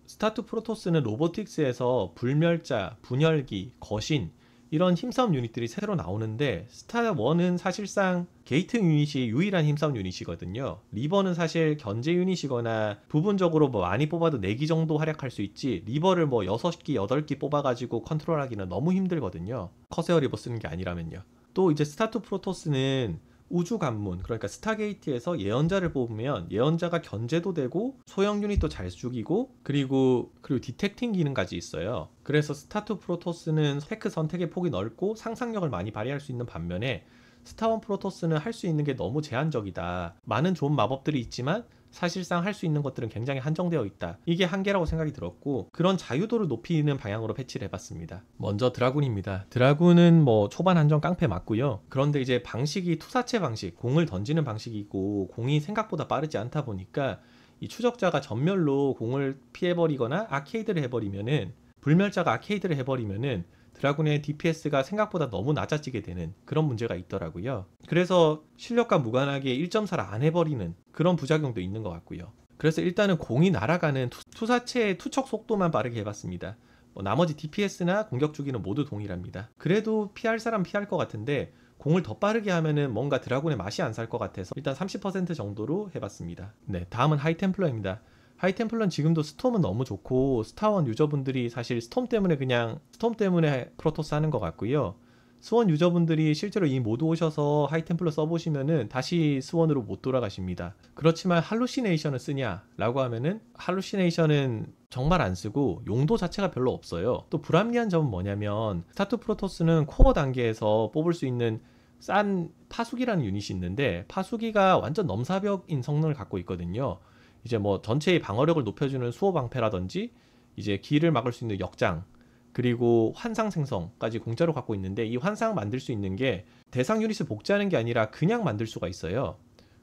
스타2 프로토스는 로보틱스에서 불멸자, 분열기, 거신 이런 힘싸움 유닛들이 새로 나오는데 스타1은 사실상 게이트 유닛이 유일한 힘싸움 유닛이거든요. 리버는 사실 견제 유닛이거나 부분적으로 뭐 많이 뽑아도 4기 정도 활약할 수 있지 리버를 뭐 6기, 8기 뽑아가지고 컨트롤하기는 너무 힘들거든요. 커세어 리버 쓰는 게 아니라면요. 또 이제 스타2 프로토스는 우주 관문, 그러니까 스타게이트에서 예언자를 뽑으면 예언자가 견제도 되고 소형 유닛도 잘 죽이고 그리고 디텍팅 기능까지 있어요. 그래서 스타2 프로토스는 테크 선택의 폭이 넓고 상상력을 많이 발휘할 수 있는 반면에 스타1 프로토스는 할 수 있는 게 너무 제한적이다. 많은 좋은 마법들이 있지만 사실상 할 수 있는 것들은 굉장히 한정되어 있다. 이게 한계라고 생각이 들었고 그런 자유도를 높이는 방향으로 패치를 해봤습니다. 먼저 드라군입니다. 드라군은 뭐 초반 한정 깡패 맞고요. 그런데 이제 방식이 투사체 방식, 공을 던지는 방식이고 공이 생각보다 빠르지 않다 보니까 이 추적자가 전멸로 공을 피해버리거나 아케이드를 해버리면은 불멸자가 아케이드를 해버리면은 드라군의 DPS가 생각보다 너무 낮아지게 되는 그런 문제가 있더라고요. 그래서 실력과 무관하게 1.4를 안 해버리는 그런 부작용도 있는 것 같고요. 그래서 일단은 공이 날아가는 투사체의 투척 속도만 빠르게 해봤습니다. 나머지 DPS나 공격 주기는 모두 동일합니다. 그래도 피할 사람 피할 것 같은데 공을 더 빠르게 하면은 뭔가 드라군의 맛이 안 살 것 같아서 일단 30% 정도로 해봤습니다. 네, 다음은 하이템플러입니다. 하이템플러는 지금도 스톰은 너무 좋고 스타1 유저분들이 사실 스톰 때문에 프로토스 하는 것 같고요. 스원 유저분들이 실제로 이 모드 오셔서 하이템플러 써보시면은 다시 스원으로 못 돌아가십니다. 그렇지만 할루시네이션을 쓰냐 라고 하면은 할루시네이션은 정말 안 쓰고 용도 자체가 별로 없어요. 또 불합리한 점은 뭐냐면 스타2 프로토스는 코어 단계에서 뽑을 수 있는 싼 파수기라는 유닛이 있는데 파수기가 완전 넘사벽인 성능을 갖고 있거든요. 이제 뭐 전체의 방어력을 높여주는 수호 방패라든지 이제 길을 막을 수 있는 역장 그리고 환상 생성까지 공짜로 갖고 있는데 이 환상 만들 수 있는 게 대상 유닛을 복제하는 게 아니라 그냥 만들 수가 있어요.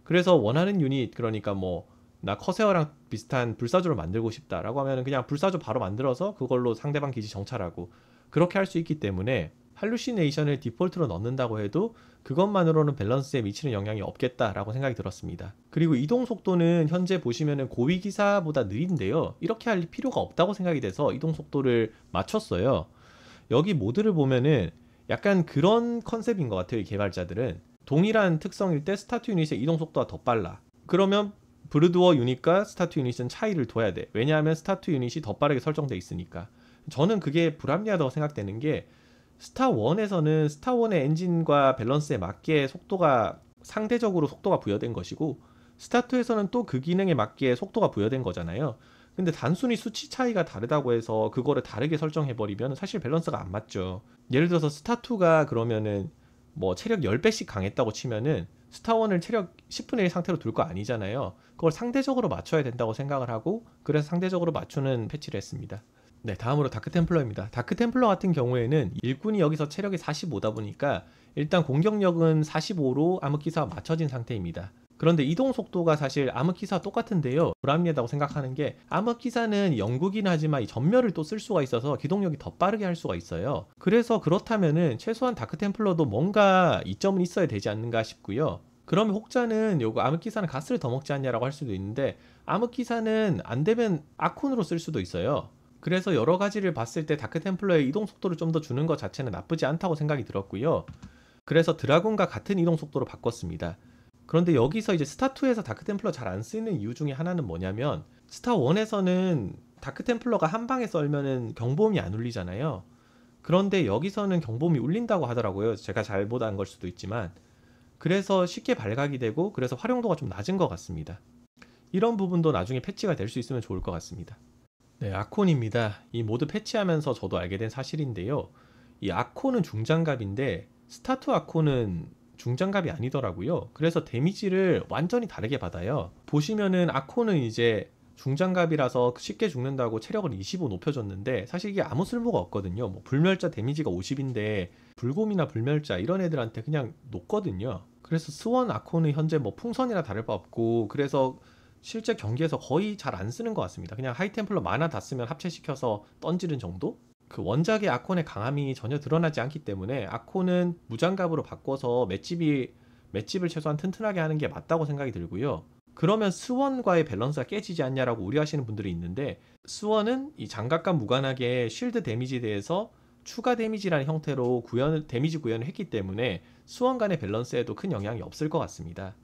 그래서 원하는 유닛 그러니까 뭐 나 커세어랑 비슷한 불사조를 만들고 싶다라고 하면 그냥 불사조 바로 만들어서 그걸로 상대방 기지 정찰하고 그렇게 할 수 있기 때문에 할루시네이션을 디폴트로 넣는다고 해도 그것만으로는 밸런스에 미치는 영향이 없겠다라고 생각이 들었습니다. 그리고 이동 속도는 현재 보시면은 고위 기사보다 느린데요. 이렇게 할 필요가 없다고 생각이 돼서 이동 속도를 맞췄어요. 여기 모드를 보면은 약간 그런 컨셉인 것 같아요. 이 개발자들은 동일한 특성일 때 스타2 유닛의 이동 속도가 더 빨라. 그러면 브루드워 유닛과 스타2 유닛은 차이를 둬야 돼. 왜냐하면 스타2 유닛이 더 빠르게 설정돼 있으니까. 저는 그게 불합리하다고 생각되는 게 스타1에서는 스타1의 엔진과 밸런스에 맞게 상대적으로 속도가 부여된 것이고 스타2에서는 또 그 기능에 맞게 속도가 부여된 거잖아요. 근데 단순히 수치 차이가 다르다고 해서 그거를 다르게 설정해버리면 사실 밸런스가 안 맞죠. 예를 들어서 스타2가 그러면은 뭐 체력 10배씩 강했다고 치면은 스타1을 체력 10분의 1 상태로 둘 거 아니잖아요. 그걸 상대적으로 맞춰야 된다고 생각을 하고 그래서 상대적으로 맞추는 패치를 했습니다. 네, 다음으로 다크템플러입니다. 다크템플러 같은 경우에는 일꾼이 여기서 체력이 45다 보니까 일단 공격력은 45로 암흑기사와 맞춰진 상태입니다. 그런데 이동 속도가 사실 암흑기사와 똑같은데요. 불합리하다고 생각하는 게 암흑기사는 영구긴 하지만 이 전멸을 또 쓸 수가 있어서 기동력이 더 빠르게 할 수가 있어요. 그래서 그렇다면은 최소한 다크템플러도 뭔가 이점은 있어야 되지 않는가 싶고요. 그러면 혹자는 요거 암흑기사는 가스를 더 먹지 않냐라고 할 수도 있는데 암흑기사는 안 되면 아콘으로 쓸 수도 있어요. 그래서 여러 가지를 봤을 때 다크템플러의 이동 속도를 좀 더 주는 것 자체는 나쁘지 않다고 생각이 들었고요. 그래서 드라군과 같은 이동 속도로 바꿨습니다. 그런데 여기서 이제 스타2에서 다크템플러 잘 안 쓰는 이유 중에 하나는 뭐냐면 스타1에서는 다크템플러가 한 방에 썰면은 경보음이 안 울리잖아요. 그런데 여기서는 경보음이 울린다고 하더라고요. 제가 잘못 안 걸 수도 있지만 그래서 쉽게 발각이 되고 그래서 활용도가 좀 낮은 것 같습니다. 이런 부분도 나중에 패치가 될 수 있으면 좋을 것 같습니다. 네, 아콘입니다. 이 모드 패치하면서 저도 알게 된 사실인데요. 이 아콘은 중장갑인데 스타2 아콘은 중장갑이 아니더라고요. 그래서 데미지를 완전히 다르게 받아요. 보시면은 아콘은 이제 중장갑이라서 쉽게 죽는다고 체력을 25 높여줬는데 사실 이게 아무 쓸모가 없거든요. 뭐 불멸자 데미지가 50인데 불곰이나 불멸자 이런 애들한테 그냥 녹거든요. 그래서 스원 아콘은 현재 뭐 풍선이나 다를 바 없고 그래서 실제 경기에서 거의 잘 안 쓰는 것 같습니다. 그냥 하이템플러 만화 다 쓰면 합체시켜서 던지는 정도? 그 원작의 아콘의 강함이 전혀 드러나지 않기 때문에 아콘은 무장갑으로 바꿔서 맷집을 최소한 튼튼하게 하는 게 맞다고 생각이 들고요. 그러면 스원과의 밸런스가 깨지지 않냐라고 우려하시는 분들이 있는데, 스원은 이 장갑과 무관하게 쉴드 데미지에 대해서 추가 데미지라는 형태로 데미지 구현을 했기 때문에 스원 간의 밸런스에도 큰 영향이 없을 것 같습니다.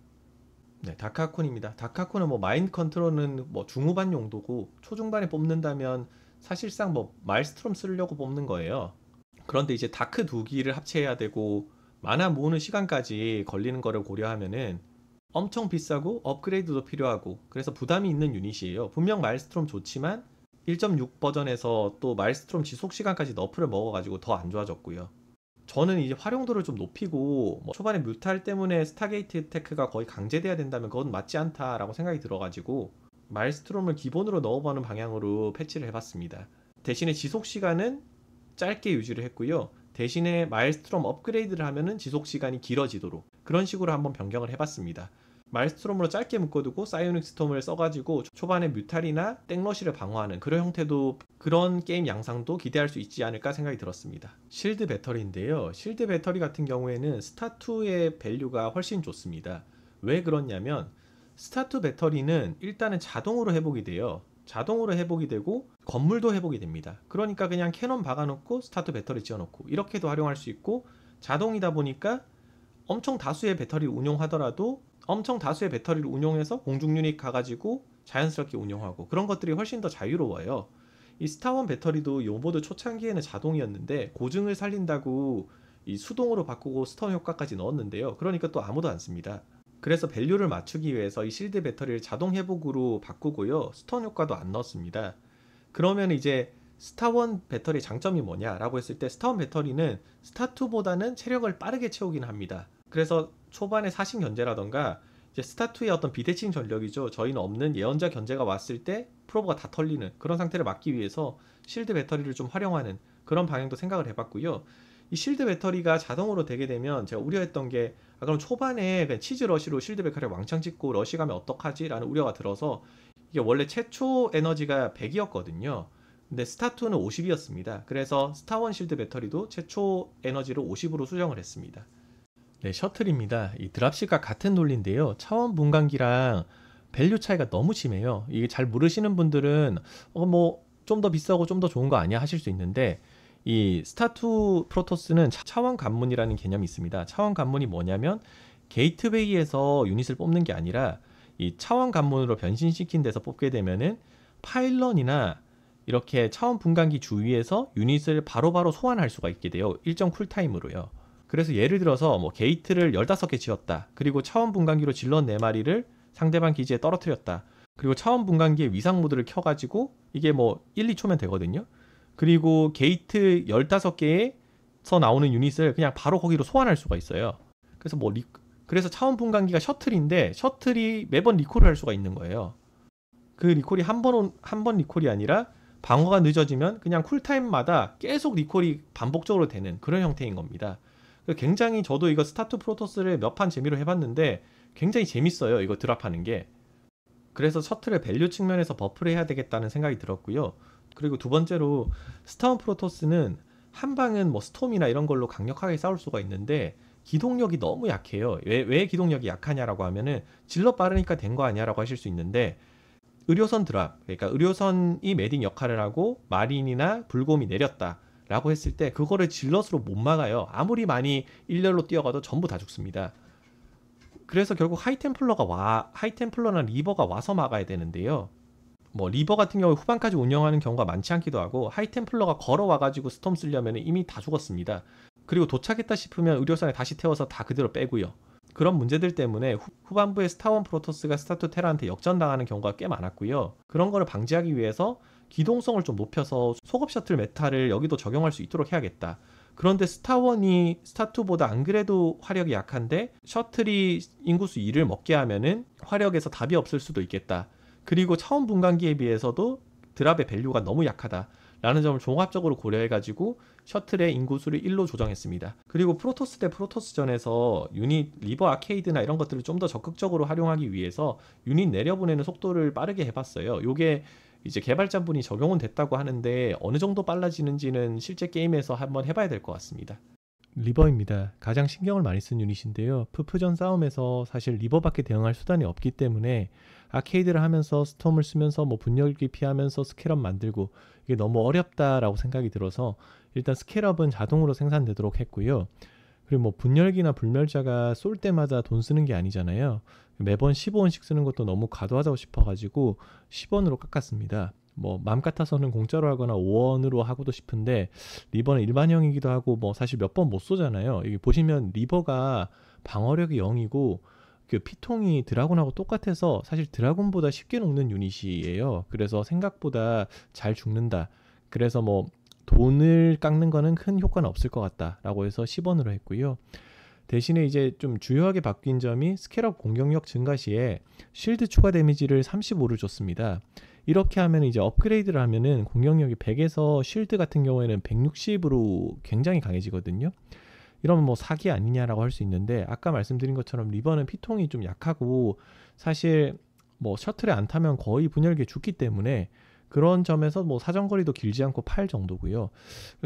네, 다크하콘입니다. 다크하콘은 뭐 마인드 컨트롤은 뭐 중후반 용도고, 초중반에 뽑는다면 사실상 뭐 마일스트롬 쓰려고 뽑는 거예요. 그런데 이제 다크 두 기를 합체해야 되고 만화 모으는 시간까지 걸리는 거를 고려하면은 엄청 비싸고 업그레이드도 필요하고, 그래서 부담이 있는 유닛이에요. 분명 마일스트롬 좋지만 1.6 버전에서 또 마일스트롬 지속 시간까지 너프를 먹어가지고 더 안 좋아졌고요. 저는 이제 활용도를 좀 높이고 뭐 초반에 뮤탈 때문에 스타게이트 테크가 거의 강제돼야 된다면 그건 맞지 않다라고 생각이 들어가지고 마일스트롬을 기본으로 넣어보는 방향으로 패치를 해봤습니다. 대신에 지속 시간은 짧게 유지를 했고요. 대신에 마일스트롬 업그레이드를 하면은 지속 시간이 길어지도록 그런 식으로 한번 변경을 해봤습니다. 마일스트롬으로 짧게 묶어두고 사이오닉 스톰을 써가지고 초반에 뮤탈이나 땡러시를 방어하는 그런 형태도, 그런 게임 양상도 기대할 수 있지 않을까 생각이 들었습니다. 실드 배터리인데요. 실드 배터리 같은 경우에는 스타2의 밸류가 훨씬 좋습니다. 왜 그렇냐면 스타2 배터리는 일단은 자동으로 회복이 돼요. 자동으로 회복이 되고 건물도 회복이 됩니다. 그러니까 그냥 캐논 박아놓고 스타2 배터리 지어놓고 이렇게도 활용할 수 있고, 자동이다 보니까 엄청 다수의 배터리를 운용하더라도 엄청 다수의 배터리를 운용해서 공중 유닛 가가지고 자연스럽게 운용하고, 그런 것들이 훨씬 더 자유로워요. 이 스타1 배터리도 요 모드 초창기에는 자동이었는데 고증을 살린다고 이 수동으로 바꾸고 스턴 효과까지 넣었는데요. 그러니까 또 아무도 안 씁니다. 그래서 밸류를 맞추기 위해서 이 실드 배터리를 자동 회복으로 바꾸고요. 스턴 효과도 안 넣었습니다. 그러면 이제 스타1 배터리 장점이 뭐냐라고 했을 때, 스타1 배터리는 스타2보다는 체력을 빠르게 채우긴 합니다. 그래서 초반에 사신 견제라던가 이제 스타2의 어떤 비대칭 전력이죠. 저희는 없는 예언자 견제가 왔을 때 프로브가 다 털리는 그런 상태를 막기 위해서 실드 배터리를 좀 활용하는 그런 방향도 생각을 해봤고요. 이 실드 배터리가 자동으로 되게 되면 제가 우려했던 게, 그럼 초반에 그냥 치즈 러시로 실드 배터리를 왕창 찍고 러시 가면 어떡하지? 라는 우려가 들어서, 이게 원래 최초 에너지가 100이었거든요. 근데 스타2는 50이었습니다. 그래서 스타1 실드 배터리도 최초 에너지를 50으로 수정을 했습니다. 네, 셔틀입니다. 이 드랍십과 같은 논리인데요. 차원 분광기랑 밸류 차이가 너무 심해요. 이게 잘 모르시는 분들은 뭐 좀 더 비싸고 좀 더 좋은 거 아니야 하실 수 있는데, 이 스타2 프로토스는 차원 관문이라는 개념이 있습니다. 차원 관문이 뭐냐면 게이트웨이에서 유닛을 뽑는 게 아니라 이 차원 관문으로 변신시킨 데서 뽑게 되면은 파일런이나 이렇게 차원 분광기 주위에서 유닛을 바로바로 소환할 수가 있게 돼요. 일정 쿨타임으로요. 그래서 예를 들어서 뭐 게이트를 15개 지었다. 그리고 차원 분광기로 질럿 4마리를 상대방 기지에 떨어뜨렸다. 그리고 차원 분광기의 위상 모드를 켜가지고 이게 뭐 1, 2초면 되거든요. 그리고 게이트 15개에서 나오는 유닛을 그냥 바로 거기로 소환할 수가 있어요. 그래서 그래서 차원 분광기가 셔틀인데 셔틀이 매번 리콜을 할 수가 있는 거예요. 그 리콜이 한 번 리콜이 아니라 방어가 늦어지면 그냥 쿨타임마다 계속 리콜이 반복적으로 되는 그런 형태인 겁니다. 굉장히 저도 이거 스타2 프로토스를 몇 판 재미로 해봤는데 굉장히 재밌어요. 이거 드랍하는 게. 그래서 셔틀을 밸류 측면에서 버프를 해야 되겠다는 생각이 들었고요. 그리고 두 번째로 스타1 프로토스는 한 방은 뭐 스톰이나 이런 걸로 강력하게 싸울 수가 있는데 기동력이 너무 약해요. 왜 기동력이 약하냐라고 하면은 질러 빠르니까 된 거 아니야라고 하실 수 있는데, 의료선 드랍, 그러니까 의료선이 매딩 역할을 하고 마린이나 불곰이 내렸다 라고 했을 때 그거를 질럿으로 못 막아요. 아무리 많이 일렬로 뛰어가도 전부 다 죽습니다. 그래서 결국 하이템플러나 리버가 와서 막아야 되는데요. 뭐 리버 같은 경우에 후반까지 운영하는 경우가 많지 않기도 하고, 하이템플러가 걸어와가지고 스톰 쓰려면 이미 다 죽었습니다. 그리고 도착했다 싶으면 의료선에 다시 태워서 다 그대로 빼고요. 그런 문제들 때문에 후반부에 스타1 프로토스가 스타2 테라한테 역전당하는 경우가 꽤 많았고요. 그런 거를 방지하기 위해서 기동성을 좀 높여서 소급 셔틀 메타를 여기도 적용할 수 있도록 해야겠다. 그런데 스타1이 스타2보다 안 그래도 화력이 약한데 셔틀이 인구수 2를 먹게 하면은 화력에서 답이 없을 수도 있겠다. 그리고 차원 분광기에 비해서도 드랍의 밸류가 너무 약하다 라는 점을 종합적으로 고려해가지고 셔틀의 인구수를 1로 조정했습니다. 그리고 프로토스 대 프로토스전에서 유닛 리버 아케이드나 이런 것들을 좀 더 적극적으로 활용하기 위해서 유닛 내려보내는 속도를 빠르게 해봤어요. 요게 이제 개발자분이 적용은 됐다고 하는데 어느 정도 빨라지는지는 실제 게임에서 한번 해봐야 될 것 같습니다. 리버입니다. 가장 신경을 많이 쓴 유닛인데요. 푸프전 싸움에서 사실 리버밖에 대응할 수단이 없기 때문에 아케이드를 하면서 스톰을 쓰면서 뭐 분열기 피하면서 스캐럽 만들고 이게 너무 어렵다라고 생각이 들어서 일단 스캐럽은 자동으로 생산되도록 했고요. 그리고 뭐 분열기나 불멸자가 쏠 때마다 돈 쓰는 게 아니잖아요. 매번 15원씩 쓰는 것도 너무 과도하다고 싶어가지고 10원으로 깎았습니다. 뭐 맘 같아서는 공짜로 하거나 5원으로 하고도 싶은데 리버는 일반형이기도 하고 뭐 사실 몇 번 못 쏘잖아요. 여기 보시면 리버가 방어력이 0이고 그 피통이 드라곤하고 똑같아서 사실 드라곤보다 쉽게 녹는 유닛이에요. 그래서 생각보다 잘 죽는다. 그래서 뭐 돈을 깎는 거는 큰 효과는 없을 것 같다라고 해서 10원으로 했고요. 대신에 이제 좀 주요하게 바뀐 점이 스캐럽 공격력 증가 시에 쉴드 추가 데미지를 35를 줬습니다. 이렇게 하면 이제 업그레이드를 하면은 공격력이 100에서 쉴드 같은 경우에는 160으로 굉장히 강해지거든요. 이러면 뭐 사기 아니냐라고 할 수 있는데 아까 말씀드린 것처럼 리버는 피통이 좀 약하고 사실 뭐 셔틀에 안 타면 거의 분열기에 죽기 때문에 그런 점에서 뭐 사정거리도 길지 않고 8 정도고요.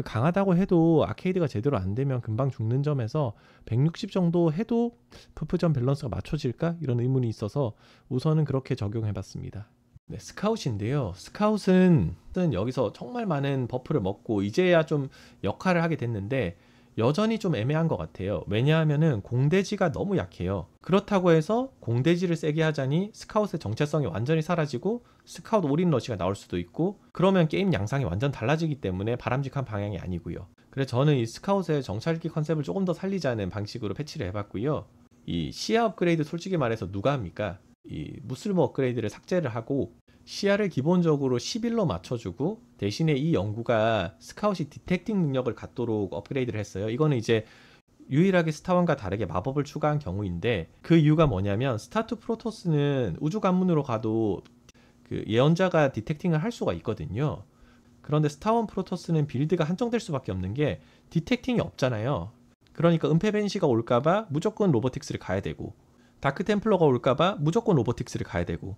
강하다고 해도 아케이드가 제대로 안 되면 금방 죽는 점에서 160 정도 해도 푸프전 밸런스가 맞춰질까? 이런 의문이 있어서 우선은 그렇게 적용해 봤습니다. 네, 스카웃인데요. 스카웃은 여기서 정말 많은 버프를 먹고 이제야 좀 역할을 하게 됐는데 여전히 좀 애매한 것 같아요. 왜냐하면은 공대지가 너무 약해요. 그렇다고 해서 공대지를 세게 하자니 스카웃의 정체성이 완전히 사라지고 스카웃 올인 러시가 나올 수도 있고 그러면 게임 양상이 완전 달라지기 때문에 바람직한 방향이 아니고요. 그래서 저는 이 스카웃의 정찰기 컨셉을 조금 더 살리자는 방식으로 패치를 해봤고요. 이 시야 업그레이드 솔직히 말해서 누가 합니까? 이 무슬모 업그레이드를 삭제를 하고 시야를 기본적으로 11로 맞춰주고 대신에 이 연구가 스카웃이 디텍팅 능력을 갖도록 업그레이드를 했어요. 이거는 이제 유일하게 스타1과 다르게 마법을 추가한 경우인데 그 이유가 뭐냐면 스타2 프로토스는 우주 관문으로 가도 그 예언자가 디텍팅을 할 수가 있거든요. 그런데 스타1 프로토스는 빌드가 한정될 수밖에 없는 게 디텍팅이 없잖아요. 그러니까 은폐 벤시가 올까봐 무조건 로보틱스를 가야 되고 다크 템플러가 올까봐 무조건 로보틱스를 가야 되고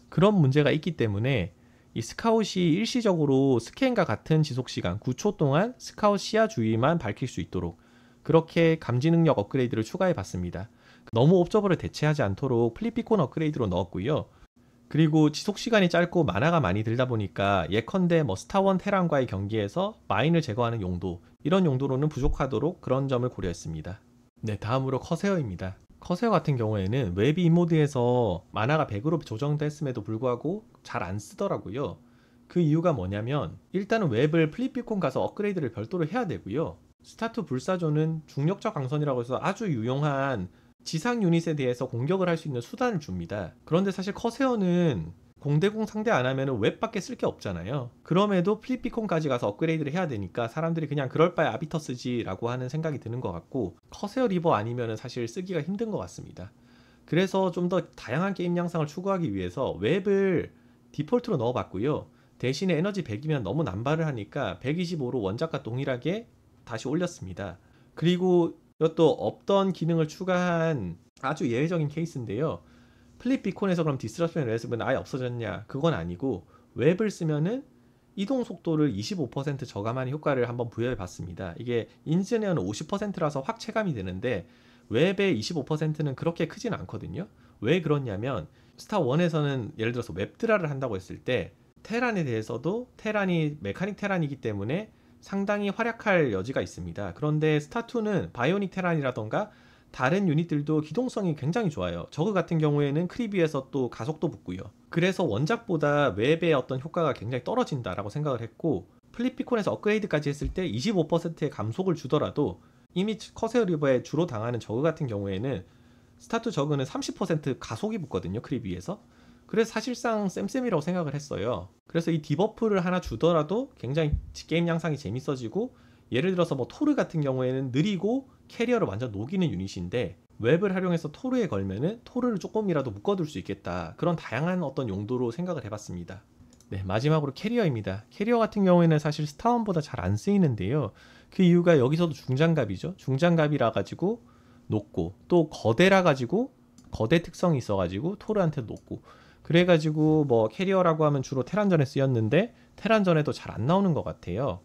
그런 문제가 있기 때문에 이 스카웃이 일시적으로 스캔과 같은 지속시간 9초 동안 스카웃 시야 주위만 밝힐 수 있도록 그렇게 감지 능력 업그레이드를 추가해 봤습니다. 너무 옵저버를 대체하지 않도록 플립비콘 업그레이드로 넣었고요. 그리고 지속시간이 짧고 마나가 많이 들다 보니까 예컨대 뭐 스타1 테란과의 경기에서 마인을 제거하는 용도 이런 용도로는 부족하도록 그런 점을 고려했습니다. 네, 다음으로 커세어입니다. 커세어 같은 경우에는 웹 인모드에서 마나가 100으로 조정됐음에도 불구하고 잘 안 쓰더라고요. 그 이유가 뭐냐면 일단은 웹을 플립비콘 가서 업그레이드를 별도로 해야 되고요. 스타2 불사조는 중력적 강선이라고 해서 아주 유용한 지상 유닛에 대해서 공격을 할 수 있는 수단을 줍니다. 그런데 사실 커세어는 공대공 상대 안 하면 웹밖에 쓸 게 없잖아요. 그럼에도 플립비콘까지 가서 업그레이드를 해야 되니까 사람들이 그냥 그럴 바에 아비터 쓰지 라고 하는 생각이 드는 것 같고 커세어 리버 아니면 사실 쓰기가 힘든 것 같습니다. 그래서 좀 더 다양한 게임 양상을 추구하기 위해서 웹을 디폴트로 넣어봤고요. 대신에 에너지 100이면 너무 남발을 하니까 125로 원작과 동일하게 다시 올렸습니다. 그리고 이것도 없던 기능을 추가한 아주 예외적인 케이스인데요. 플립비콘에서 그럼 디스럽션 레스는 아예 없어졌냐? 그건 아니고 웹을 쓰면은 이동 속도를 25% 저감하는 효과를 한번 부여해 봤습니다. 이게 인지네어는 50%라서 확 체감이 되는데 웹의 25%는 그렇게 크진 않거든요. 왜 그렇냐면 스타1에서는 예를 들어서 웹드라를 한다고 했을 때 테란에 대해서도 테란이 메카닉 테란이기 때문에 상당히 활약할 여지가 있습니다. 그런데 스타2는 바이오닉 테란이라던가 다른 유닛들도 기동성이 굉장히 좋아요. 저그 같은 경우에는 크리비에서 또 가속도 붙고요. 그래서 원작보다 웹의 어떤 효과가 굉장히 떨어진다라고 생각을 했고 플립비콘에서 업그레이드까지 했을 때 25%의 감속을 주더라도 이미 커세어 리버에 주로 당하는 저그 같은 경우에는 스타2 저그는 30% 가속이 붙거든요. 크리비에서. 그래서 사실상 쌤쌤이라고 생각을 했어요. 그래서 이 디버프를 하나 주더라도 굉장히 게임 양상이 재밌어지고 예를 들어서 뭐 토르 같은 경우에는 느리고 캐리어를 완전 녹이는 유닛인데 웹을 활용해서 토르에 걸면은 토르를 조금이라도 묶어둘 수 있겠다. 그런 다양한 어떤 용도로 생각을 해봤습니다. 네, 마지막으로 캐리어입니다. 캐리어 같은 경우에는 사실 스타원보다 잘 안 쓰이는데요. 그 이유가 여기서도 중장갑이죠. 중장갑이라 가지고 높고, 또 거대라 가지고 거대 특성이 있어 가지고 토르한테 높고, 그래 가지고 뭐 캐리어라고 하면 주로 테란전에 쓰였는데 테란전에도 잘 안 나오는 것 같아요.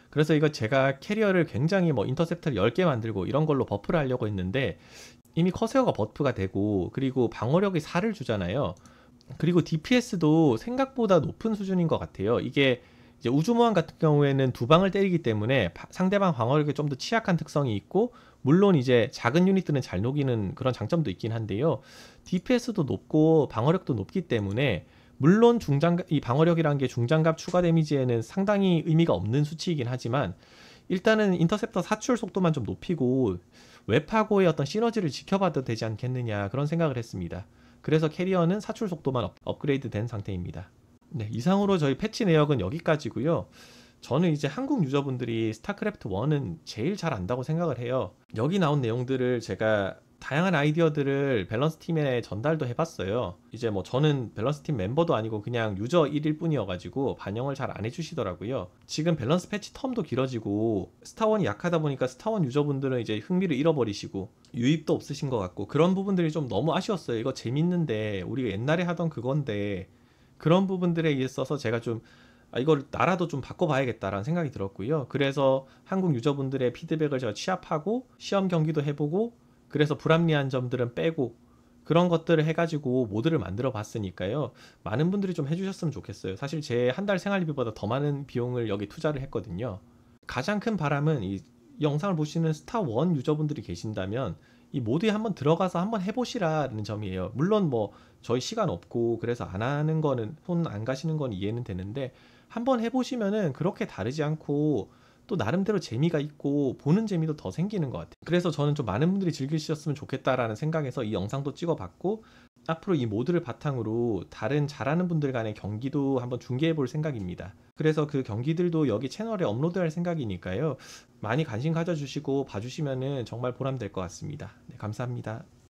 그래서 이거 제가 캐리어를 굉장히 뭐 인터셉터를 10개 만들고 이런 걸로 버프를 하려고 했는데, 이미 커세어가 버프가 되고, 그리고 방어력이 4를 주잖아요. 그리고 DPS도 생각보다 높은 수준인 것 같아요. 이게 이제 우주모함 같은 경우에는 두 방을 때리기 때문에 상대방 방어력에 좀 더 취약한 특성이 있고, 물론 이제 작은 유닛들은 잘 녹이는 그런 장점도 있긴 한데요. DPS도 높고 방어력도 높기 때문에, 물론 이 방어력이란 게 중장갑 추가 데미지에는 상당히 의미가 없는 수치이긴 하지만, 일단은 인터셉터 사출 속도만 좀 높이고 웹하고의 어떤 시너지를 지켜봐도 되지 않겠느냐, 그런 생각을 했습니다. 그래서 캐리어는 사출 속도만 업그레이드 된 상태입니다. 네, 이상으로 저희 패치 내역은 여기까지고요. 저는 이제 한국 유저분들이 스타크래프트 1은 제일 잘 안다고 생각을 해요. 여기 나온 내용들을 제가 다양한 아이디어들을 밸런스 팀에 전달도 해봤어요. 이제 뭐 저는 밸런스 팀 멤버도 아니고 그냥 유저 1일 뿐이어가지고 반영을 잘 안 해주시더라고요. 지금 밸런스 패치 텀도 길어지고 스타1이 약하다 보니까 스타1 유저분들은 이제 흥미를 잃어버리시고 유입도 없으신 것 같고, 그런 부분들이 좀 너무 아쉬웠어요. 이거 재밌는데, 우리가 옛날에 하던 그건데, 그런 부분들에 있어서 제가 좀 이걸 나라도 좀 바꿔봐야겠다라는 생각이 들었고요. 그래서 한국 유저분들의 피드백을 제가 취합하고 시험 경기도 해보고, 그래서 불합리한 점들은 빼고 그런 것들을 해가지고 모드를 만들어 봤으니까요. 많은 분들이 좀 해주셨으면 좋겠어요. 사실 제 한 달 생활비보다 더 많은 비용을 여기 투자를 했거든요. 가장 큰 바람은 이 영상을 보시는 스타1 유저분들이 계신다면 이 모드에 한번 들어가서 한번 해보시라는 점이에요. 물론 뭐 저희 시간 없고 그래서 안 하는 거는, 손 안 가시는 건 이해는 되는데, 한번 해보시면은 그렇게 다르지 않고 또 나름대로 재미가 있고 보는 재미도 더 생기는 것 같아요. 그래서 저는 좀 많은 분들이 즐기셨으면 좋겠다라는 생각에서 이 영상도 찍어봤고, 앞으로 이 모드를 바탕으로 다른 잘하는 분들 간의 경기도 한번 중계해 볼 생각입니다. 그래서 그 경기들도 여기 채널에 업로드할 생각이니까요. 많이 관심 가져주시고 봐주시면은 정말 보람될 것 같습니다. 네, 감사합니다.